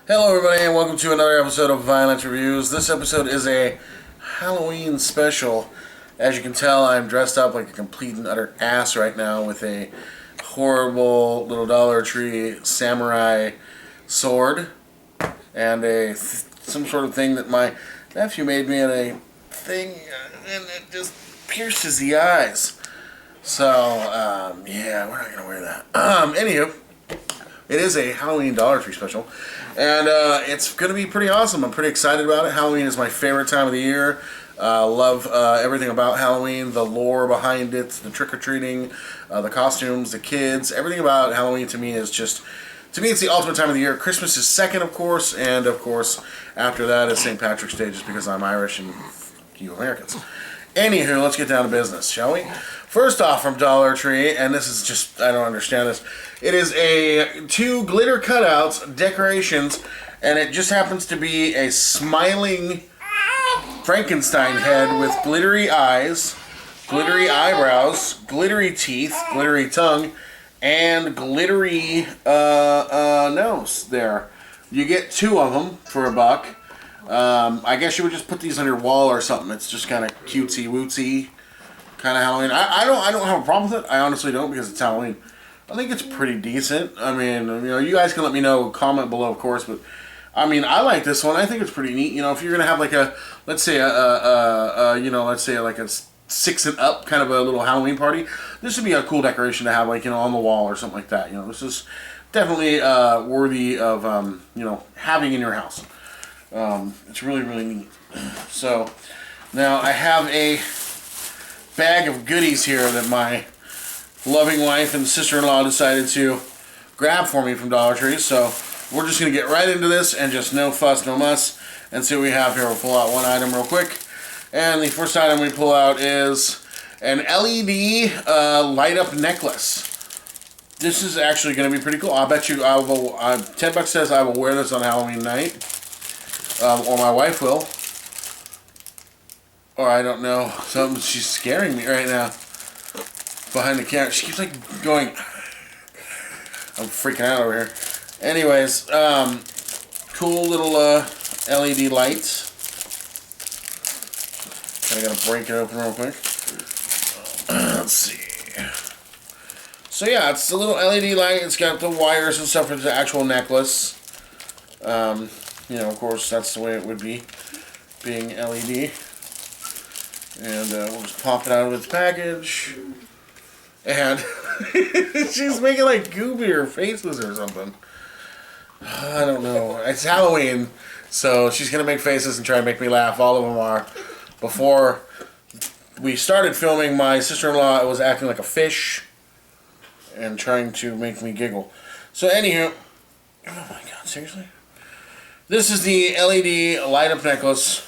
Hello everybody and welcome to another episode of Vileant Reviews. This episode is a Halloween special. As you can tell, I'm dressed up like a complete and utter ass right now with a horrible little Dollar Tree samurai sword and some sort of thing that my nephew made me, and a thing and it just pierces the eyes. So, yeah, we're not going to wear that. Anywho, it is a Halloween Dollar Tree special, and it's going to be pretty awesome. I'm pretty excited about it. Halloween is my favorite time of the year. Love everything about Halloween, the lore behind it, the trick-or-treating, the costumes, the kids. Everything about Halloween to me is just, to me it's the ultimate time of the year. Christmas is second, of course, and of course after that is St. Patrick's Day, just because I'm Irish and you Americans. Anywho, let's get down to business, shall we? First off, from Dollar Tree, and this is just, I don't understand this. It is two glitter cutouts, decorations, and it just happens to be a smiling Frankenstein head with glittery eyes, glittery eyebrows, glittery teeth, glittery tongue, and glittery nose there. You get two of them for $1. I guess you would just put these on your wall or something. It's just kind of cutesy wootsy kind of Halloween. I don't have a problem with it. I honestly don't, because it's Halloween. I think it's pretty decent. I mean, you guys can let me know, comment below, of course, but I mean, I like this one. I think it's pretty neat. If you're gonna have like let's say like a 6 and up kind of a little Halloween party, this would be a cool decoration to have, like, on the wall or something like that. This is definitely worthy of having in your house. It's really, really neat. So now I have a bag of goodies here that my loving wife and sister-in-law decided to grab for me from Dollar Tree. So we're just going to get right into this and just no fuss, no muss, and see what we have here. We'll pull out one item real quick. And the first item we pull out is an LED light-up necklace. This is actually going to be pretty cool. I bet you $10 says I will wear this on Halloween night. Or my wife will. Or I don't know. She's scaring me right now. Behind the camera. She keeps like going. I'm freaking out over here. Anyways, cool little LED lights. I gotta break it open real quick. Let's see. So yeah, it's a little LED light. It's got the wires and stuff for the actual necklace. Of course, that's the way it would be, being LED. And we'll just pop it out of its package. And she's making like goopier faces or something. I don't know. It's Halloween, so she's going to make faces and try to make me laugh. All of them are. Before we started filming, my sister-in-law was acting like a fish and trying to make me giggle. So anywho, oh my god, seriously? This is the LED light-up necklace.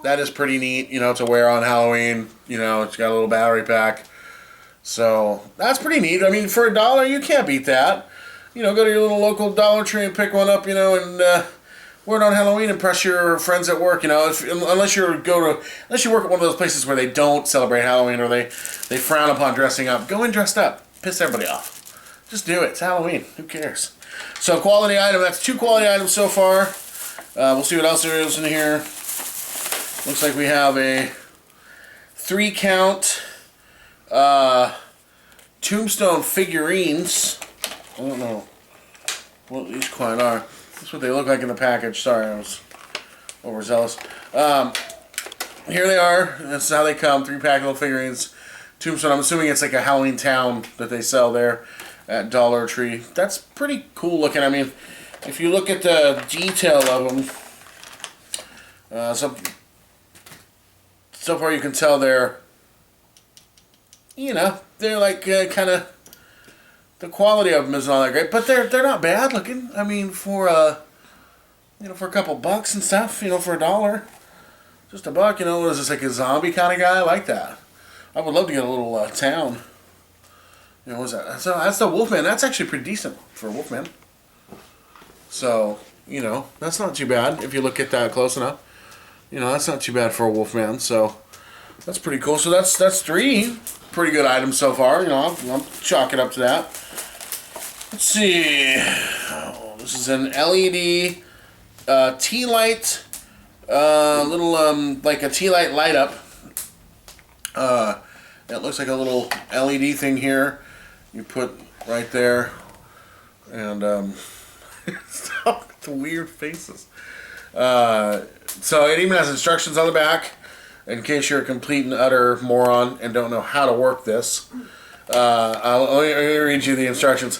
That is pretty neat, to wear on Halloween. It's got a little battery pack. So, that's pretty neat. I mean, for $1, you can't beat that. Go to your little local Dollar Tree and pick one up, and wear it on Halloween, impress your friends at work, unless you work at one of those places where they don't celebrate Halloween, or they frown upon dressing up. Go in dressed up. Piss everybody off. Just do it. It's Halloween. Who cares? So, quality item. That's 2 quality items so far. We'll see what else there is in here. Looks like we have a 3-count tombstone figurines. I don't know what these quite are. That's what they look like in the package. Sorry, I was overzealous. Here they are. This is how they come. 3-pack little figurines. Tombstone. I'm assuming it's like a Halloween town that they sell there at Dollar Tree. That's pretty cool looking. I mean, if you look at the detail of them, so far you can tell they're like kind of, the quality of them isn't all that great, but they're not bad looking. I mean, for for a couple bucks and stuff, for $1, just $1. What is this, like a zombie kind of guy? I like that. I would love to get a little town. What's that? So that's the Wolfman. That's actually pretty decent for a Wolfman. So that's not too bad if you look at that close enough. That's not too bad for a Wolfman. So that's pretty cool. So that's 3 pretty good items so far. I'll chalk it up to that. Let's see. Oh, this is an LED tea light, little like a tea light light up. It looks like a little LED thing here. You put right there, and stop the weird faces. So it even has instructions on the back in case you're a complete and utter moron and don't know how to work this. I'll read you the instructions.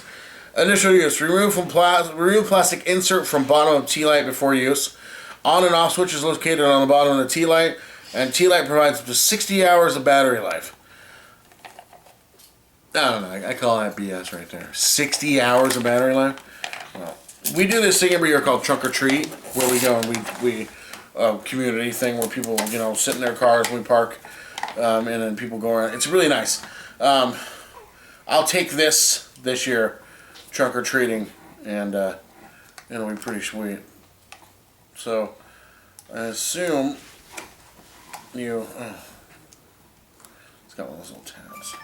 Initial use: remove plastic insert from bottom of tea light before use. On and off switch is located on the bottom of the tea light, and tea light provides up to 60 hours of battery life. I don't know. I call that BS right there. 60 hours of battery life. Well, we do this thing every year called Trunk or Treat, where we go and we community thing where people sit in their cars and we park, and then people go around. It's really nice. I'll take this year, trunk or treating, and it'll be pretty sweet. So I assume you. It's got one of those little tabs.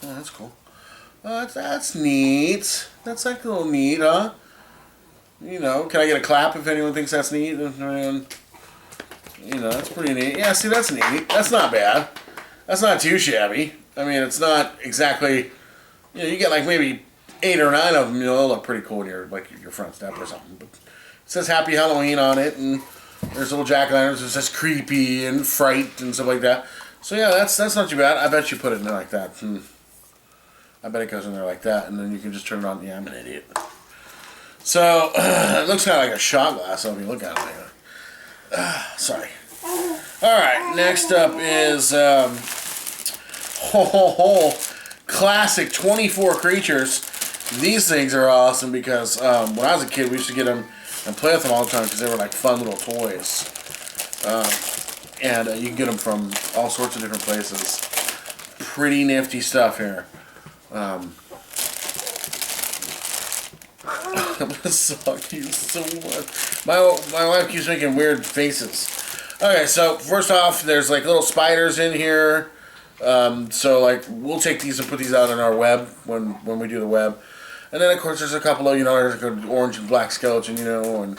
Oh, that's cool. That's neat. That's like a little neat, huh? Can I get a clap if anyone thinks that's neat? And, that's pretty neat. Yeah, see, that's neat. That's not bad. That's not too shabby. I mean, it's not exactly. You get like maybe 8 or 9 of them. They'll look pretty cool in your front step or something. But it says Happy Halloween on it, and there's little jack-o'-lanterns. It says creepy and fright and stuff like that. So yeah, that's not too bad. I bet you put it in there like that. I bet it goes in there like that, and then you can just turn it on. Yeah, I'm an idiot. So it looks kind of like a shot glass if you look at it like that. Sorry. All right, next up is classic 24 creatures. These things are awesome because when I was a kid, we used to get them and play with them all the time because they were like fun little toys. And you can get them from all sorts of different places. Pretty nifty stuff here. I'm gonna suck you so much. My wife keeps making weird faces. Okay, so first off, there's like little spiders in here. So like we'll take these and put these out on our web when we do the web. And then of course there's a couple of there's like an orange and black skeleton, and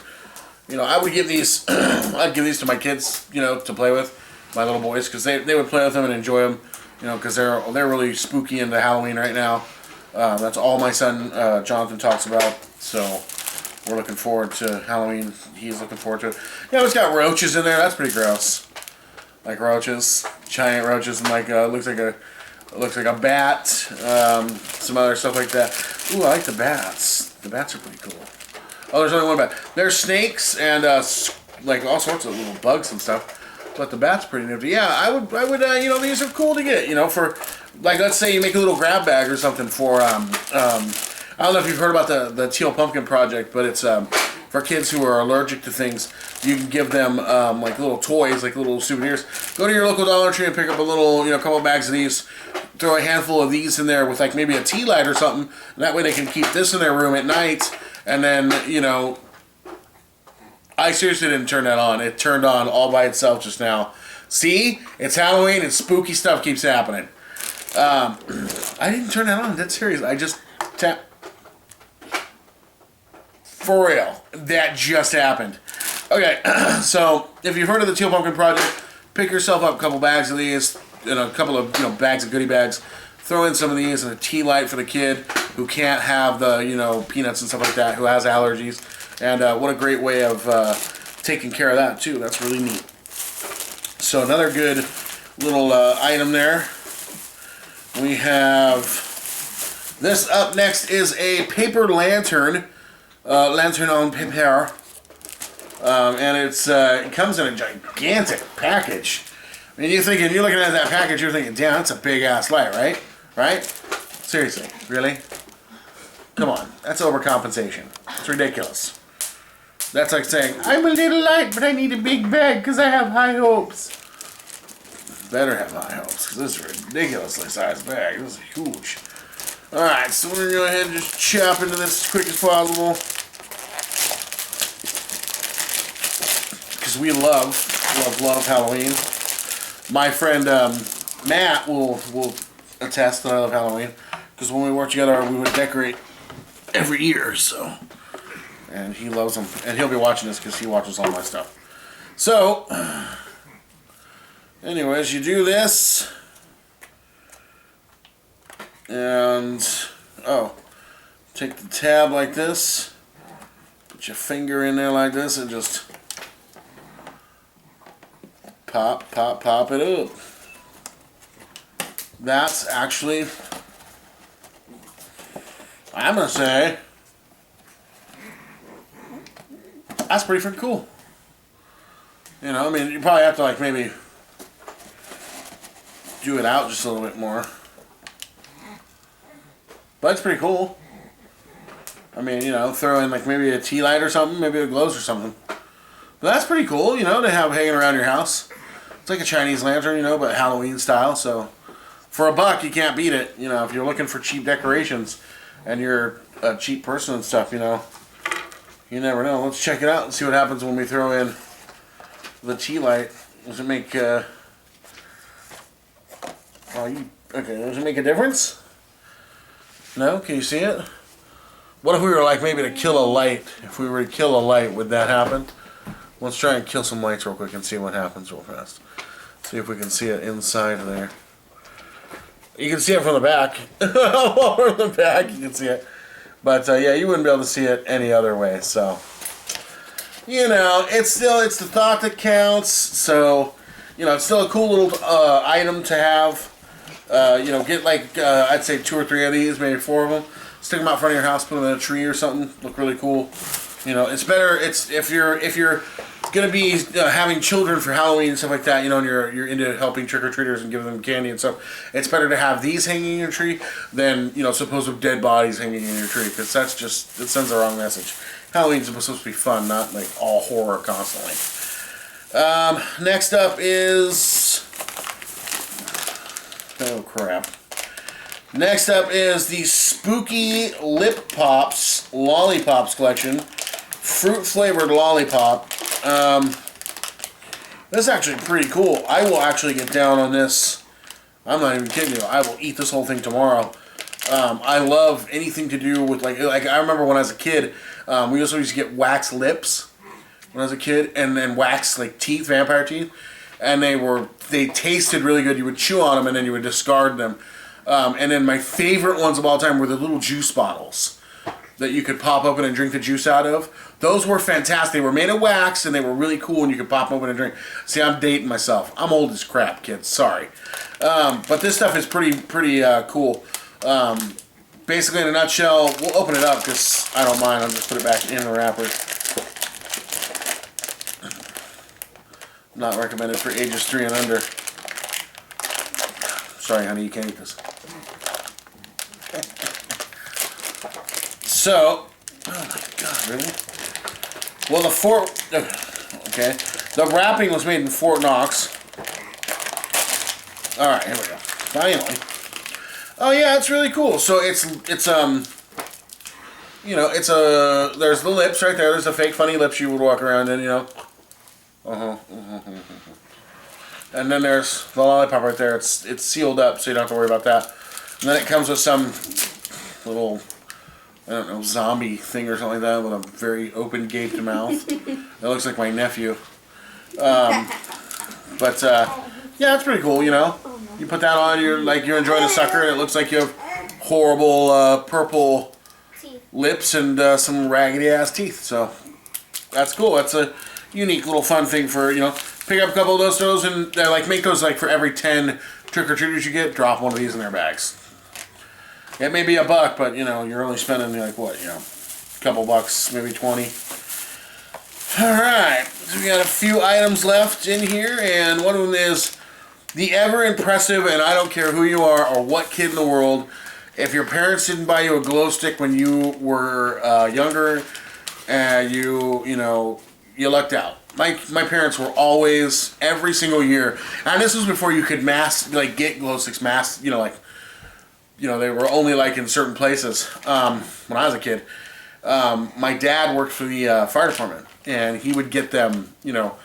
I would give these I'd give these to my kids, to play with, my little boys, because they would play with them and enjoy them, because they're really spooky into Halloween right now. That's all my son Jonathan talks about. So we're looking forward to Halloween. He's looking forward to it. It's got roaches in there. That's pretty gross. Like roaches, giant roaches, and like looks like a bat. Some other stuff like that. Ooh, I like the bats. The bats are pretty cool. Oh, there's only one bat. There's snakes and like all sorts of little bugs and stuff. But the bat's pretty nifty. Yeah, I would. These are cool to get. For like, let's say you make a little grab bag or something for I don't know if you've heard about the Teal Pumpkin Project, but it's for kids who are allergic to things. You can give them like little toys, like little souvenirs. Go to your local Dollar Tree and pick up a little, couple bags of these. Throw a handful of these in there with like maybe a tea light or something. And that way they can keep this in their room at night. And then, I seriously didn't turn that on. It turned on all by itself just now. See? It's Halloween and spooky stuff keeps happening. I didn't turn that on. That's serious. I just tapped. For real. That just happened. Okay, so if you've heard of the Teal Pumpkin Project, pick yourself up a couple bags of these and a couple of bags of goodie bags. Throw in some of these and a tea light for the kid who can't have the peanuts and stuff like that, who has allergies. And what a great way of taking care of that too. That's really neat. So another good little item there. We have this up next is a paper lantern. Lantern on paper. And it comes in a gigantic package. I mean, you're looking at that package, you're thinking, damn, that's a big ass light, right? Right? Seriously, really? Come on, that's overcompensation. It's ridiculous. That's like saying, I'm a little light, but I need a big bag because I have high hopes. Better have high hopes, because this is a ridiculously sized bag. This is huge. Alright, so we're going to go ahead and just chop into this as quick as possible. Because we love Halloween. My friend Matt will attest that I love Halloween. Because when we worked together, we would decorate every year, so. And he loves them. And he'll be watching this because he watches all my stuff. So, anyways, you do this. And, take the tab like this. Put your finger in there like this and just pop, pop, pop it up. That's actually, I'm going to say, that's pretty freaking cool. You know, I mean, you probably have to, like, maybe do it out just a little bit more. But it's pretty cool. I mean, you know, throw in, like, maybe a tea light or something, maybe it glows or something. But that's pretty cool, you know, to have hanging around your house. It's like a Chinese lantern, you know, but Halloween style, so for $1, you can't beat it. You know, if you're looking for cheap decorations and you're a cheap person and stuff, you know, you never know. Let's check it out and see what happens when we throw in the tea light. Does it make, does it make a difference? No? Can you see it? What if we were like maybe to kill a light? If we were to kill a light, would that happen? Let's try and kill some lights real quick and see what happens real fast. See if we can see it inside there. You can see it from the back. From the back you can see it. But yeah, you wouldn't be able to see it any other way. So, you know, it's the thought that counts. So, you know, it's still a cool little item to have. You know, get like, I'd say 2 or 3 of these, maybe 4 of them. Stick them out front of your house, put them in a tree or something. Look really cool. You know, it's better. It's if you're gonna be having children for Halloween and stuff like that, you know, and you're into helping trick-or-treaters and giving them candy and stuff, it's better to have these hanging in your tree than, you know, supposed dead bodies hanging in your tree, because that's just, it sends the wrong message. Halloween's supposed to be fun, not like all horror constantly. Next up is, oh crap. Next up is the Spooky Lip Pops Lollipops collection. Fruit flavored lollipop. This is actually pretty cool. I will actually get down on this. I'm not even kidding you. I will eat this whole thing tomorrow. I love anything to do with like I remember when I was a kid, we also used to get wax lips when I was a kid, and then wax like teeth, vampire teeth, and they tasted really good. You would chew on them and then you would discard them. And then my favorite ones of all time were the little juice bottles that you could pop open and drink the juice out of. Those were fantastic. They were made of wax, and they were really cool, and you could pop open and drink. See, I'm dating myself. I'm old as crap, kids. Sorry. But this stuff is pretty cool. Basically, in a nutshell, we'll open it up because I don't mind. I'll just put it back in the wrapper. Not recommended for ages 3 and under. Sorry, honey, you can't eat this. So, oh my god, really? Well, the wrapping was made in Fort Knox. Alright, here we go. Finally. Oh yeah, it's really cool. So it's you know, there's the lips right there. There's the fake funny lips you would walk around in, you know. And then there's the lollipop right there. It's sealed up, so you don't have to worry about that. And then it comes with some little, I don't know, zombie thing or something like that with a very open gaped mouth. That looks like my nephew. Yeah, it's pretty cool, you know. You put that on, you're enjoying a sucker, and it looks like you have horrible purple lips and some raggedy ass teeth. So that's cool. That's a unique little fun thing for, you know, pick up a couple of those and like make those like for every 10 trick-or-treaters you get, drop one of these in their bags. It may be $1, but you know, you're only spending like what, you know, a couple bucks, maybe 20. Alright, so we got a few items left in here, and one of them is the ever impressive, and I don't care who you are or what kid in the world, if your parents didn't buy you a glow stick when you were younger, you lucked out. My parents were always, every single year, and this was before you could get glow sticks they were only like in certain places. When I was a kid, my dad worked for the fire department, and he would get them, you know,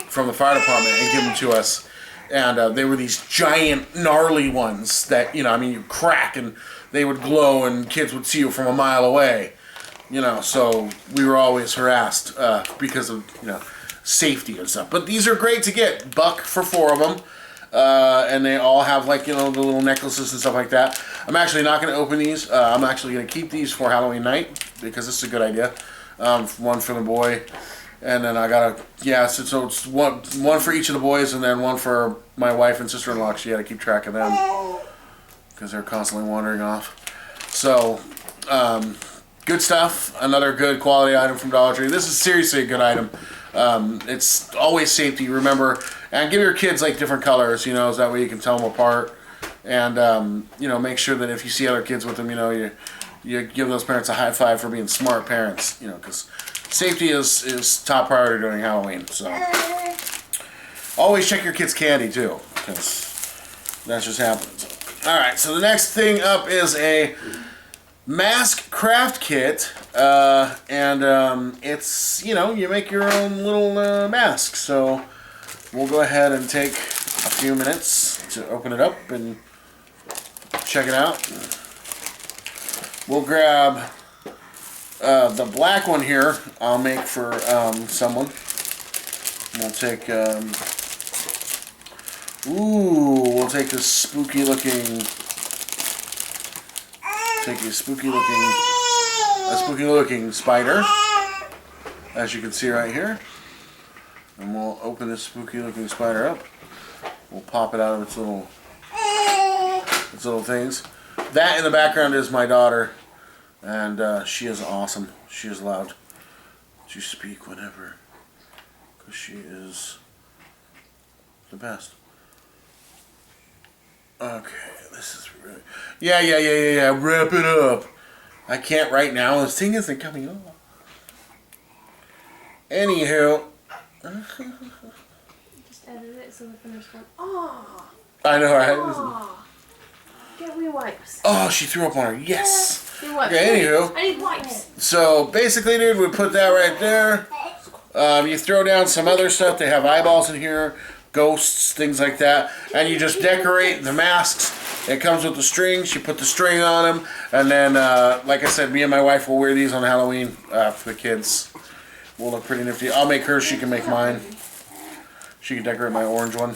from the fire department and give them to us. And they were these giant, gnarly ones that, you know, I mean, you crack, and they would glow and kids would see you from a mile away. You know, so we were always harassed because of, you know, safety and stuff. But these are great to get. $1 for 4 of them. And they all have, like, you know, the little necklaces and stuff like that. I'm actually not going to open these. I'm actually going to keep these for Halloween night because this is a good idea. One for the boy. And then I got to, yeah, so it's one for each of the boys and then one for my wife and sister-in-law. She had to keep track of them because they're constantly wandering off. So, good stuff. Another good quality item from Dollar Tree. This is seriously a good item. It's always safety, remember. And give your kids, like, different colors, you know, so that way you can tell them apart. And, you know, make sure that if you see other kids with them, you know, you give those parents a high five for being smart parents, you know, because safety is top priority during Halloween. So always check your kids' candy, too, because that just happens. All right, so the next thing up is a mask craft kit, and it's, you know, you make your own little mask. So we'll go ahead and take a few minutes to open it up and check it out. We'll grab the black one here. I'll make for someone. We'll take we'll take this spooky looking. Take a spooky looking spider, as you can see right here, and we'll open this spooky looking spider up. We'll pop it out of its little things. That in the background is my daughter, and she is awesome. She is allowed to speak whenever, because she is the best. Okay, this is really... Yeah. Wrap it up. I can't right now. This thing isn't coming off. Anywho. Just edit it so the finished one. Oh. I know, right? Oh. Get me wipes. Oh, she threw up on her. Yes. Wipes. Okay, anywho. I need wipes. So, basically, dude, we put that right there. You throw down some other stuff. They have eyeballs in here. Ghosts, things like that, and you just decorate the masks. It comes with the strings. You put the string on them, and then, like I said, me and my wife will wear these on Halloween for the kids. We'll look pretty nifty. I'll make hers. She can make mine. She can decorate my orange one.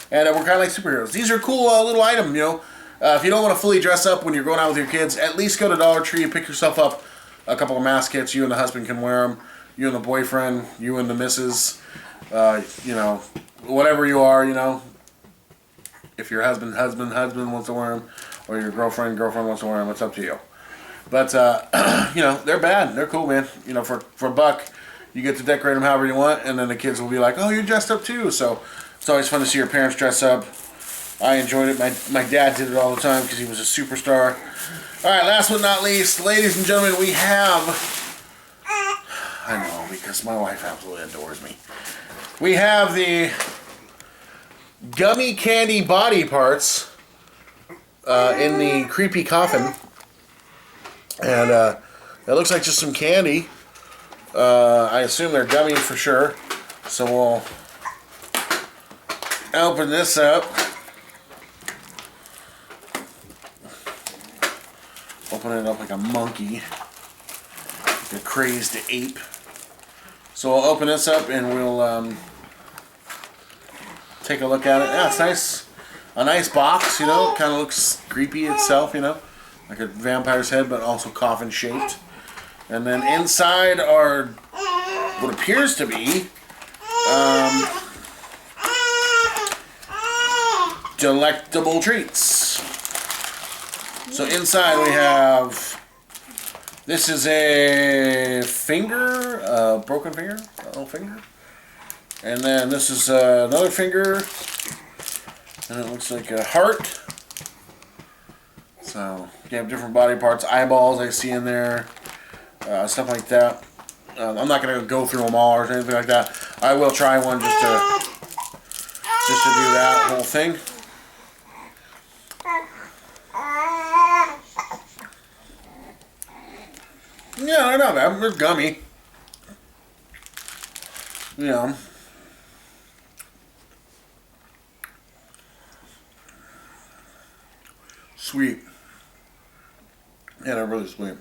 And we're kind of like superheroes. These are cool little items, you know. If you don't want to fully dress up when you're going out with your kids, at least go to Dollar Tree and pick yourself up a couple of mask kits. You and the husband can wear them. You and the boyfriend. You and the missus. You know, whatever you are, you know, if your husband wants to wear them, or your girlfriend wants to wear them, it's up to you. But, you know, they're bad. They're cool, man. You know, for $1, you get to decorate them however you want, and then the kids will be like, oh, you're dressed up too. So it's always fun to see your parents dress up. I enjoyed it. My dad did it all the time because he was a superstar. All right, last but not least, ladies and gentlemen, we have... I know, because my wife absolutely adores me. We have the gummy candy body parts in the creepy coffin. And it looks like just some candy. I assume they're gummy for sure. So we'll open this up. Open it up like a monkey. Like a crazed ape. So we'll open this up and we'll take a look at it. Yeah, it's nice. A nice box, you know. Kind of looks creepy itself, you know. Like a vampire's head, but also coffin shaped. And then inside are what appears to be delectable treats. So inside we have... This is a finger, a broken finger, a little finger. And then this is another finger. And it looks like a heart. So you have different body parts, eyeballs I see in there, stuff like that. I'm not going to go through them all or anything like that. I will try one just to do that whole thing. Yeah, they're not bad. They're gummy. You know. Sweet. Yeah, they're really sweet.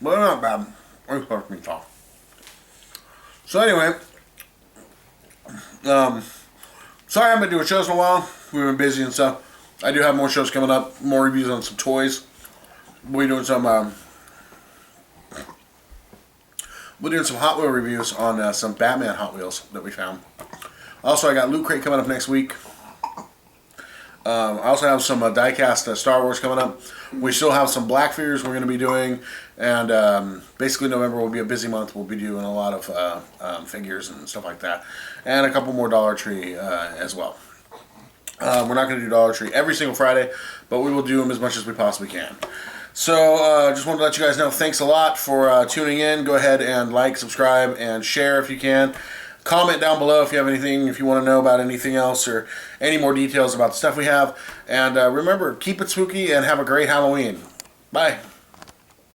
But they're not bad. They fuck me tough. So anyway, sorry I haven't been doing shows in a while. We've been busy and stuff. I do have more shows coming up, more reviews on some toys. We're doing some Hot Wheel reviews on some Batman Hot Wheels that we found. Also, I got Loot Crate coming up next week. I also have some diecast Star Wars coming up. We still have some Black figures we're going to be doing, and basically November will be a busy month. We'll be doing a lot of figures and stuff like that, and a couple more Dollar Tree as well. We're not going to do Dollar Tree every single Friday, but we will do them as much as we possibly can. So just wanted to let you guys know, thanks a lot for tuning in. Go ahead and like, subscribe, and share if you can. Comment down below if you have anything, if you want to know about anything else or any more details about the stuff we have. And remember, keep it spooky and have a great Halloween. Bye.